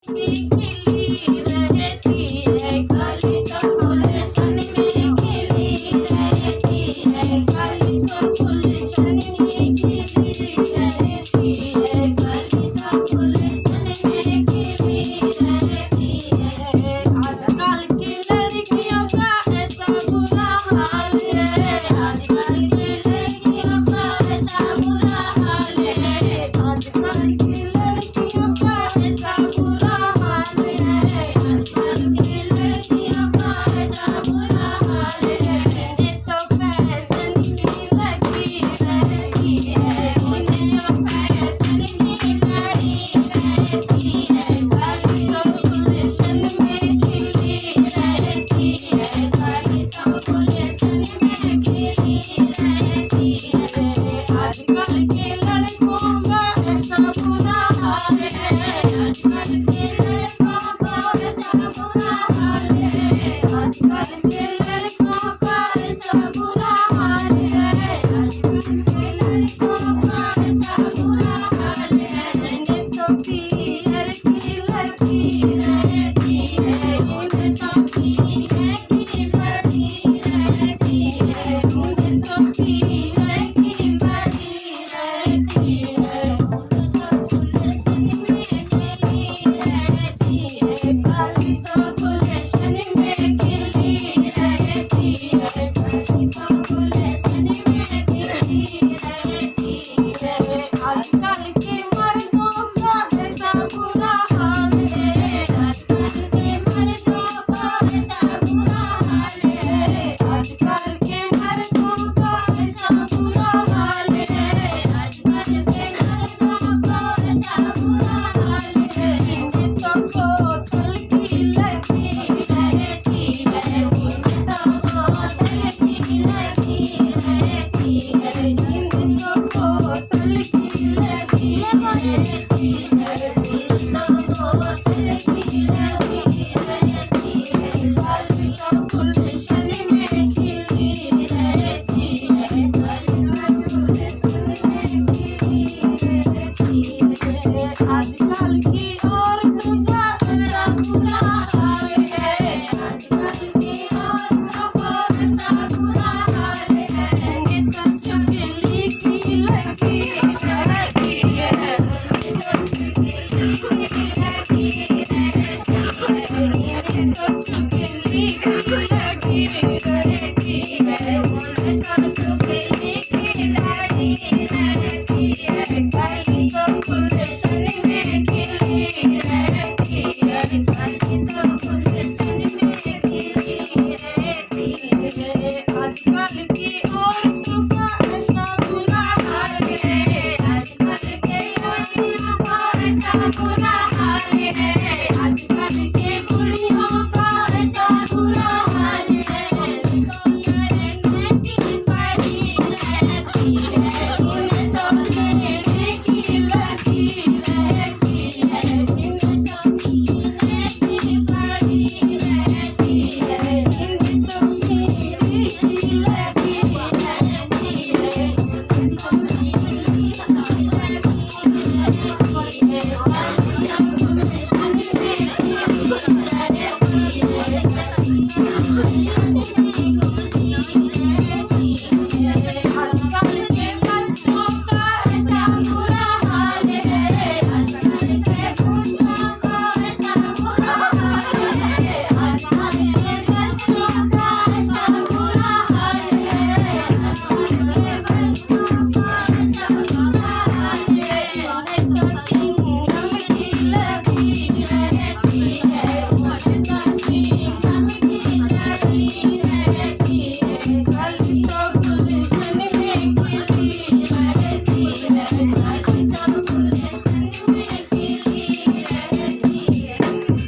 खिली रहती है काली तो गुलशन में खिली रहती है काली तो गुलशन में खिली रहती है काली तो गुलशन में खिली रहती है। आजकल की लड़कियों का ऐसा बुरा हाल है, आजकल की लड़कियों का ऐसा बुरा हाल है, आजकल की लड़कियों का ऐसा बुरा हाल है, आजकल की लड़कियों का ऐसा बुरा हाल है। ये तो फैशन की लगी रहती है, उन्हें तो फैशन की लगी रहती है, काली तो गुलशन में खिली रहती है, काली तो गुलशन में खिली रहती है। आजकल के लड़कों का ऐसा बुरा हाल है, आजकल के लड़कों का ऐसा बुरा हाल है, आजकल के लड़कों का ऐसा बुरा हाल है, आजकल के लड़कों का ऐसा बुरा हाल है। ये तो पीर की लगी रहती है, उन्हें तो पीर की बड़ी रहती है, उन्हें तो पीर की बड़ी रहती है, उन्हें तो गुलशन में खिली रहती है, काली तो गुलशन में खिली रहती है, काली तो गुलशन में खिली रहती है। आजकल के मर्दों का ऐसा बुरा हाल है, आजकल के मर्दों का ऐसा बुरा हाल है, आजकल के मर्दों का ऐसा बुरा हाल है, आजकल के मर्दों का ऐसा बुरा हाल है। ये तो बोतल की लगी रहती है, ये तो बोतल की लगी रहती है, ये तो बोतल की लगी रहती है, ये तो बोतल की लगी रहती है, काली तो गुलशन में खिली रहती है, काली तो गुलशन में खिली रहती है। आजकल की औरतों का ऐसा बुरा हाल है, आजकल की औरतों का ऐसा बुरा हाल है। ये तो चुगली की लगी रहती है, ये तो चुगली की लगी रहती है, ये तो